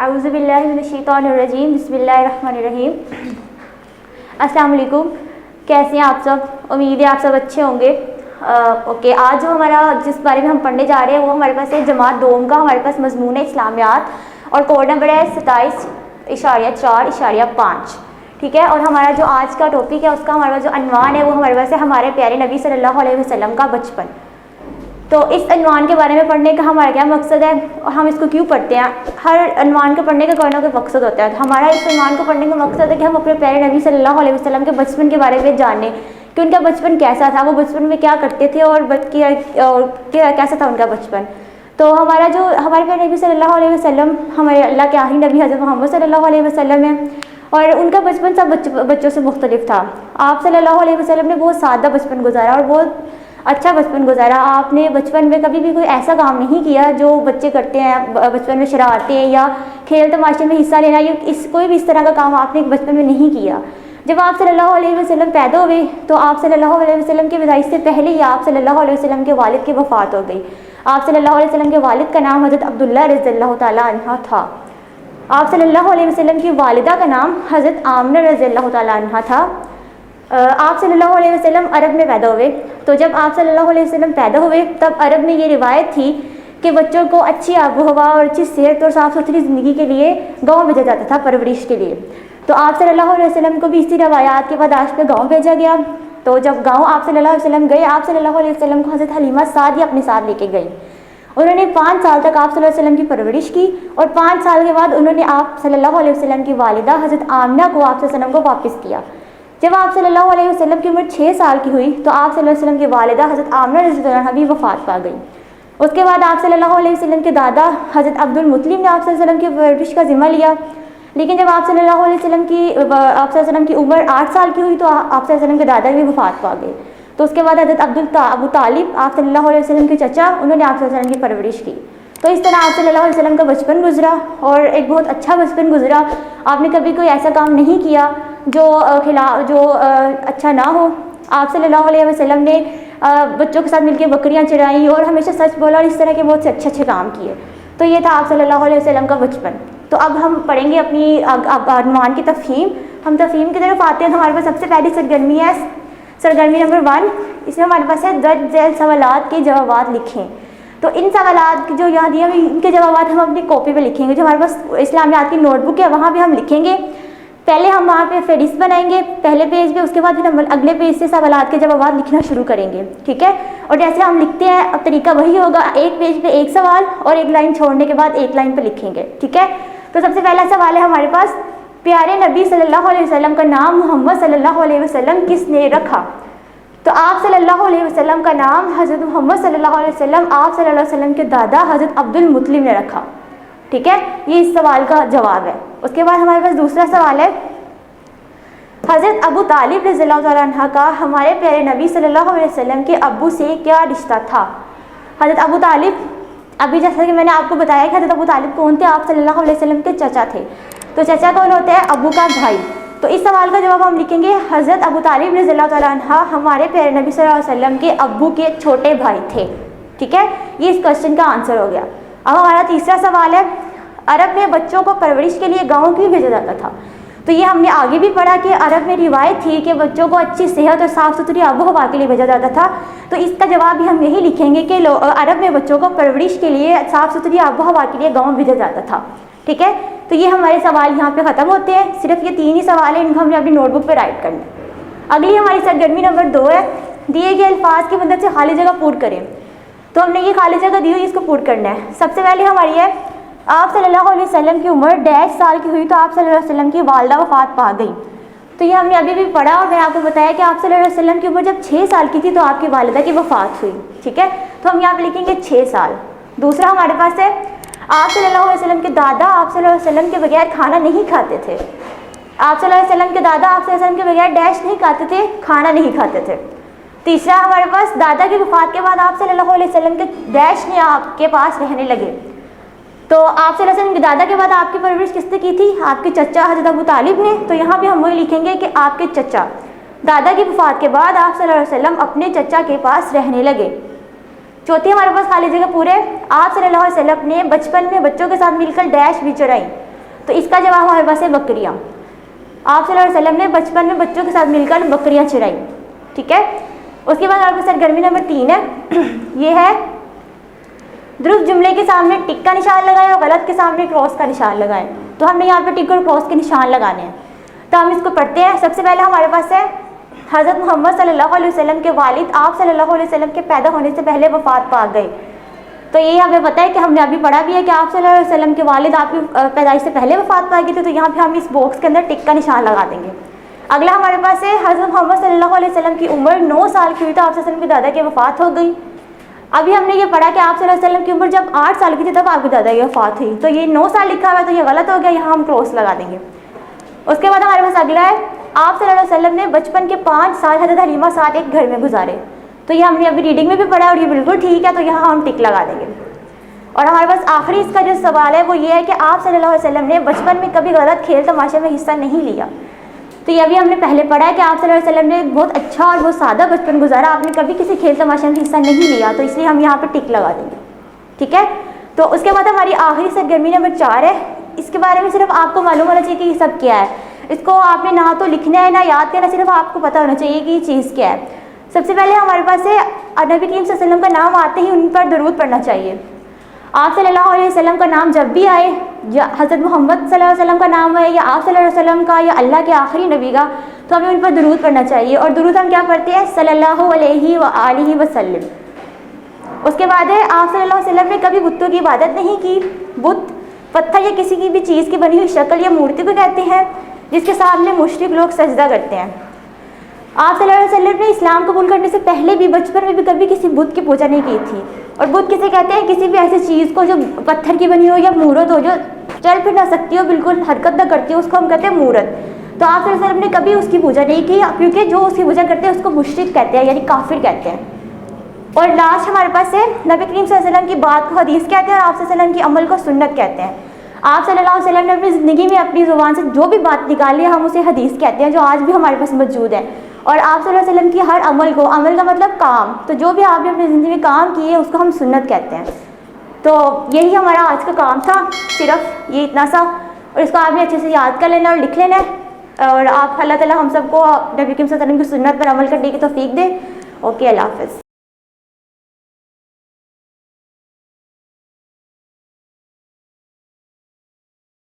اعوذ باللہ من الشیطان الرجیم، بسم اللہ الرحمن الرحیم۔ السلام علیکم، کیسے ہیں آپ سب؟ امید ہے آپ سب اچھے ہوں گے۔ اوکے، آج جو ہمارا جس بارے میں ہم پڑھنے جا رہے ہیں وہ ہمارے پاس ہے جماعت دوم کا، ہمارے پاس مضمون ہے اسلامیات اور کوڈ نمبر ہے 27.4.5، ٹھیک ہے۔ اور ہمارا جو آج کا ٹاپک ہے اس کا ہمارا جو عنوان ہے وہ ہمارے پاس ہے ہمارے پیارے نبی صلی اللہ علیہ وسلم کا بچپن۔ تو اس عنوان کے بارے میں پڑھنے کا ہمارا کیا مقصد ہے اور ہم اس کو کیوں پڑھتے ہیں؟ ہر عنوان کو پڑھنے کا کوئی نہ کوئی مقصد ہوتا ہے۔ تو ہمارا اس عنوان کو پڑھنے کا مقصد ہے کہ ہم اپنے پیارے نبی صلی اللہ علیہ وسلم کے بچپن کے بارے میں جانیں کہ ان کا بچپن کیسا تھا، وہ بچپن میں کیا کرتے تھے اور کیسا تھا ان کا بچپن۔ تو ہمارے پیارے نبی صلی اللہ علیہ وسلم ہمارے اللہ کے آخری نبی حضرت محمد صلی اللہ علیہ وسلم ہیں، اور ان کا بچپن سب بچوں سے مختلف تھا۔ آپ صلی اللہ علیہ وسلم نے بہت سادہ بچپن گزارا اور بہت اچھا بچپن گزارا۔ آپ نے بچپن میں کبھی بھی کوئی ایسا کام نہیں کیا جو بچے کرتے ہیں بچپن میں، شرارتیں یا کھیل تماشے میں حصہ لینا، یا کوئی بھی اس طرح کا کام آپ نے بچپن میں نہیں کیا۔ جب آپ صلی اللہ علیہ وسلم پیدا ہوئے تو آپ صلی اللہ علیہ وسلم کی پیدائش سے پہلے ہی آپ صلی اللہ علیہ وسلم کے والد کی وفات ہو گئی۔ آپ صلی اللہ علیہ وسلم کے والد کا نام حضرت عبداللہ رضی اللہ تعالیٰ عنہ تھا۔ آپ صلی اللہ علیہ وسلم کی والدہ کا نام حضرت آمنہ رضی اللہ تعالیٰ عنہ تھا۔ آپ صلی اللہ علیہ وسلم عرب میں پیدا ہوئے۔ تو جب آپ صلی اللہ علیہ وسلم پیدا ہوئے تب عرب میں یہ روایت تھی کہ بچوں کو اچھی آب و ہوا اور اچھی صحت اور صاف ستھری زندگی کے لیے گاؤں بھیجا جاتا تھا پرورش کے لیے۔ تو آپ صلی اللہ علیہ وسلم کو بھی اسی روایات کے پاداش پہ گاؤں بھیجا گیا۔ تو جب گاؤں آپ صلی اللہ علیہ وسلم گئے، آپ صلی اللہ علیہ وسلم کو حضرت حلیمہ سعدیہ اپنے ساتھ لے کے گئی۔ انہوں نے 5 سال تک آپ صلی اللہ علیہ وسلم کی پرورش کی، اور 5 سال کے بعد انہوں نے آپ صلی اللہ علیہ وسلم کی والدہ حضرت آمنہ کو آپ صلی اللہ علیہ وسلم کو واپس کیا۔ جب آپ صلی اللہ علیہ وسلم کی عمر 6 سال کی ہوئی تو آپ صلی اللہ علیہ وسلم کی والدہ حضرت آمنہ رضی اللہ عنہا بھی وفات پا گئی۔ اس کے بعد آپ صلی اللہ علیہ وسلم کے دادا حضرت عبدالمطلب نے آپ صلی اللہ علیہ وسلم کی پرورش کا ذمہ لیا، لیکن جب آپ صلی اللہ علیہ وسلم کی عمر 8 سال کی ہوئی تو آپ صلی اللہ علیہ وسلم کے دادا بھی وفات پا گئے۔ تو اس کے بعد حضرت ابو طالب آپ صلی اللہ علیہ وسلم کے چچا، انہوں نے آپ صلی اللہ علیہ وسلم کی پرورش کی۔ تو اس طرح آپ صلی اللہ علیہ وسلم کا بچپن گزرا اور ایک بہت اچھا بچپن گزرا۔ آپ نے کبھی کوئی ایسا کام نہیں کیا جو اچھا نہ ہو۔ آپ صلی اللہ علیہ وسلم نے بچوں کے ساتھ مل کے بکریاں چرائیں اور ہمیشہ سچ بولا، اور اس طرح کے بہت سے اچھے کام کیے۔ تو یہ تھا آپ صلی اللہ علیہ وسلم کا بچپن۔ تو اب ہم پڑھیں گے اپنی عنوان کی تفہیم۔ ہم تفہیم کی طرف آتے ہیں تو ہمارے پاس سب سے پہلی سرگرمی ہے سرگرمی نمبر 1۔ اس میں ہمارے پاس ہے درج ذیل سوالات کے جوابات لکھیں۔ تو ان سوالات جو یہاں دیے ہوئے ان کے جوابات ہم اپنی کاپی پہ لکھیں گے، جو ہمارے پاس اسلامیات کی نوٹ بک ہے وہاں پہ ہم لکھیں گے۔ پہلے ہم وہاں پہ فہرست بنائیں گے پہلے پیج پہ، اس کے بعد پھر ہم اگلے پیج سے سوالات کے جوابات لکھنا شروع کریں گے، ٹھیک ہے۔ اور جیسے ہم لکھتے ہیں اب طریقہ وہی ہوگا، ایک پیج پہ ایک سوال اور ایک لائن چھوڑنے کے بعد ایک لائن پہ لکھیں گے، ٹھیک ہے۔ تو سب سے پہلا سوال ہے ہمارے پاس، پیارے نبی صلی اللہ علیہ وسلم کا نام محمد صلی اللہ علیہ وسلم کس نے رکھا؟ تو آپ صلی اللہ علیہ وسلم کا نام حضرت محمد صلی اللہ علیہ وسلم آپ صلی اللہ علیہ وسلم کے دادا حضرت عبدالمطلب نے رکھا، ٹھیک ہے۔ یہ اس سوال کا جواب ہے۔ اس کے بعد ہمارے پاس دوسرا سوال ہے، حضرت ابو طالب رضی اللہ تعالیٰ عنہ کا ہمارے پیارے نبی صلی اللہ علیہ وسلم کے ابو سے کیا رشتہ تھا؟ حضرت ابو طالب، ابھی جیسا کہ میں نے آپ کو بتایا کہ حضرت ابو طالب کون تھے؟ آپ صلی اللہ علیہ وسلم کے چچا تھے۔ تو چچا کون ہوتا ہے؟ ابو کا بھائی۔ تو اس سوال کا جواب ہم لکھیں گے، حضرت ابو طالب رضی اللہ تعالیٰ عنہ ہمارے پیارے نبی صلی اللہ علیہ وسلم کے ابو کے چھوٹے بھائی تھے، ٹھیک ہے۔ یہ اس کوشچن کا آنسر ہو گیا۔ اب ہمارا تیسرا سوال ہے، عرب میں بچوں کو پرورش کے لیے گاؤں کیوں بھیجا جاتا تھا؟ تو یہ ہم نے آگے بھی پڑھا کہ عرب میں روایت تھی کہ بچوں کو اچھی صحت اور صاف ستھری آب و ہوا کے لیے بھیجا جاتا تھا۔ تو اس کا جواب بھی ہم یہی لکھیں گے کہ عرب میں بچوں کو پرورش کے لیے صاف ستھری آب و ہوا کے لیے گاؤں بھیجا جاتا تھا، ٹھیک ہے۔ تو یہ ہمارے سوال یہاں پہ ختم ہوتے ہیں، صرف یہ 3 ہی سوال ہیں، ان کو ہم نے اپنی نوٹ بک پہ رائٹ کرنا ہے۔ اگلی ہماری سرگرمی نمبر 2 ہے، دیے گئے الفاظ کی مدد سے خالی جگہ پور کریں۔ تو ہم نے یہ خالی جگہ دی ہوئی اس کو پور کرنا ہے۔ سب سے پہلے ہماری ہے، آپ صلی اللہ علیہ وسلم کی عمر 1.5 سال کی ہوئی تو آپ صلی اللہ علیہ وسلم کی والدہ وفات پا گئی۔ تو یہ ہم نے ابھی بھی پڑھا اور میں آپ کو بتایا کہ آپ صلی اللہ علیہ وسلم کی عمر جب 6 سال کی تھی تو آپ کی والدہ کی وفات ہوئی، ٹھیک ہے۔ تو ہم یہاں پہ لکھیں گے 6 سال۔ دوسرا ہمارے پاس ہے، آپ صلی اللہ علیہ وسلم کے دادا آپ صلی اللہ علیہ وسلم کے بغیر کھانا نہیں کھاتے تھے۔ آپ صلی اللہ علیہ وسلم کے دادا آپ صلی اللہ علیہ وسلم کے بغیر ڈیش نہیں کھاتے تھے، کھانا نہیں کھاتے تھے۔ تیسرا ہمارے پاس، دادا کی وفات کے بعد آپ صلی اللہ علیہ وسلم کے ڈیش نے آپ کے پاس رہنے لگے۔ تو آپ صلی اللہ علیہ وسلم کے دادا کے بعد آپ کی پرورش کس نے کی تھی؟ آپ کے چچا حضرت ابو طالب نے۔ تو یہاں بھی ہم وہی لکھیں گے کہ آپ کے چچا، دادا کی وفات کے بعد آپ صلی اللہ علیہ وسلم اپنے چچا کے پاس رہنے لگے۔ چوتھی ہمارے پاس خالی جگہ پورے، آپ صلی اللہ علیہ وسلم نے بچپن میں بچوں کے ساتھ مل کر ڈیش بھی چڑھائی۔ تو اس کا جواب ہمارے پاس ہے بکریاں. آپ صلی اللہ علیہ وسلم نے بچپن میں بچوں کے ساتھ مل کر بکریاں چرائی. ٹھیک ہے. اس کے بعد ہمارے پاس سرگرمی نمبر 3 ہے. یہ ہے درست جملے کے سامنے ٹک کا نشان لگائے اور غلط کے سامنے کراس کا نشان لگائے. تو ہم نے یہاں پہ ٹک اور کراس کے نشان لگانے ہیں. تو ہم اس کو پڑھتے ہیں. سب سے پہلے ہمارے پاس ہے حضرت محمد صلی اللہ علیہ وسلم کے والد آپ صلی اللہ علیہ وسلم کے پیدا ہونے سے پہلے وفات پا گئے. تو یہ ہمیں پتہ ہے کہ ہم نے ابھی پڑھا بھی ہے کہ آپ صلی اللہ علیہ وسلم کے والد آپ کی پیدائش سے پہلے وفات پا گئے تھے. تو یہاں پہ ہم اس باکس کے اندر ٹک کا نشان لگا دیں گے. اگلا ہمارے پاس ہے حضرت محمد صلی اللہ علیہ وسلم کی عمر 9 سال کی ہوئی تو آپ صلی اللہ علیہ وسلم کے دادا کی وفات ہو گئی. ابھی ہم نے یہ پڑھا کہ آپ صلی اللہ علیہ وسلم کی عمر جب 8 سال کی تھی تب آپ کے دادا کی وفات ہوئی. تو یہ 9 سال لکھا ہوا ہے تو یہ غلط ہو گیا, یہاں ہم کراس لگا دیں گے. اس کے بعد ہمارے پاس اگلا ہے آپ صلی اللہ علیہ وسلم نے بچپن کے 5 سال حضرت حلیمہ ساتھ ایک گھر میں گزارے. تو یہ ہم نے ابھی ریڈنگ میں بھی پڑھا اور یہ بالکل ٹھیک ہے, تو یہاں ہم ٹک لگا دیں گے. اور ہمارے پاس آخری اس کا جو سوال ہے وہ یہ ہے کہ آپ صلی اللہ علیہ وسلم نے بچپن میں کبھی غلط کھیل تماشے میں حصہ نہیں لیا. تو یہ ابھی ہم نے پہلے پڑھا ہے کہ آپ صلی اللہ علیہ وسلم نے بہت اچھا اور بہت سادہ بچپن گزارا, آپ نے کبھی کسی کھیل تماشے میں حصہ نہیں لیا, تو اس لیے ہم یہاں پہ ٹک لگا دیں گے. ٹھیک ہے. تو اس کے بعد ہماری آخری سرگرمی نمبر 4 ہے. اس کے بارے میں صرف آپ کو معلوم ہونا چاہیے کہ یہ سب کیا ہے. اس کو آپ نے نہ تو لکھنا ہے نہ یاد کرنا, صرف آپ کو پتہ ہونا چاہیے کہ یہ چیز کیا ہے. سب سے پہلے ہمارے پاس ہے نبی کریم صلی اللہ علیہ وسلم کا نام آتے ہی ان پر درود پڑھنا چاہیے. آپ صلی اللہ علیہ وسلم کا نام جب بھی آئے, یا حضرت محمد صلی اللہ علیہ وسلم کا نام آئے یا آپ صلی اللہ علیہ وسلم کا یا اللہ کے آخری نبی کا, تو ہمیں ان پر درود پڑھنا چاہیے. اور درود ہم کیا پڑھتے ہیں؟ صلی اللہ علیہ وآلہ وسلم. اس کے بعد ہے آپ صلی اللہ علیہ وسلم نے کبھی بتوں کی عبادت نہیں کی. بت پتھر یا کسی کی بھی چیز کی بنی ہوئی شکل یا مورتی کو کہتے ہیں جس کے سامنے مشرک لوگ سجدہ کرتے ہیں. آپ صلی اللہ علیہ وسلم نے اسلام قبول کرنے سے پہلے بھی بچپن میں بھی کبھی کسی بت کی پوجا نہیں کی تھی. اور بت کسے کہتے ہیں؟ کسی بھی ایسی چیز کو جو پتھر کی بنی ہو یا مورت ہو جو چل پھر نہ سکتی ہو, بالکل حرکت نہ کرتی ہو, اس کو ہم کہتے ہیں مورت. تو آپ صلی اللہ علیہ وسلم نے کبھی اس کی پوجا نہیں کی, کیونکہ جو اس کی پوجا کرتے ہیں اس کو مشرک کہتے ہیں, یعنی کافر کہتے ہیں. اور لاسٹ ہمارے پاس ہے نبی کریم صلی اللہ علیہ وسلم کی بات کو حدیث کہتے ہیں اور آپ صلی اللہ علیہ وسلم کی عمل کو سنت کہتے ہیں. آپ صلی اللہ علیہ وسلم نے اپنی زندگی میں اپنی زبان سے جو بھی بات نکالی ہے ہم اسے حدیث کہتے ہیں, جو آج بھی ہمارے پاس موجود ہے. اور آپ صلی اللہ علیہ وسلم کی ہر عمل کو, عمل کا مطلب کام, تو جو بھی آپ نے اپنی زندگی میں کام کیے اس کو ہم سنت کہتے ہیں. تو یہی ہمارا آج کا کام تھا, صرف یہ اتنا سا. اور اس کو آپ نے اچھے سے یاد کر لینا اور لکھ لینا ہے. اور آپ اللہ تعالیٰ ہم سب کو نبی کریم صلی اللہ علیہ وسلم کی سنت پر عمل کرنے کی توفیق دے. اوکے, اللہ حافظ.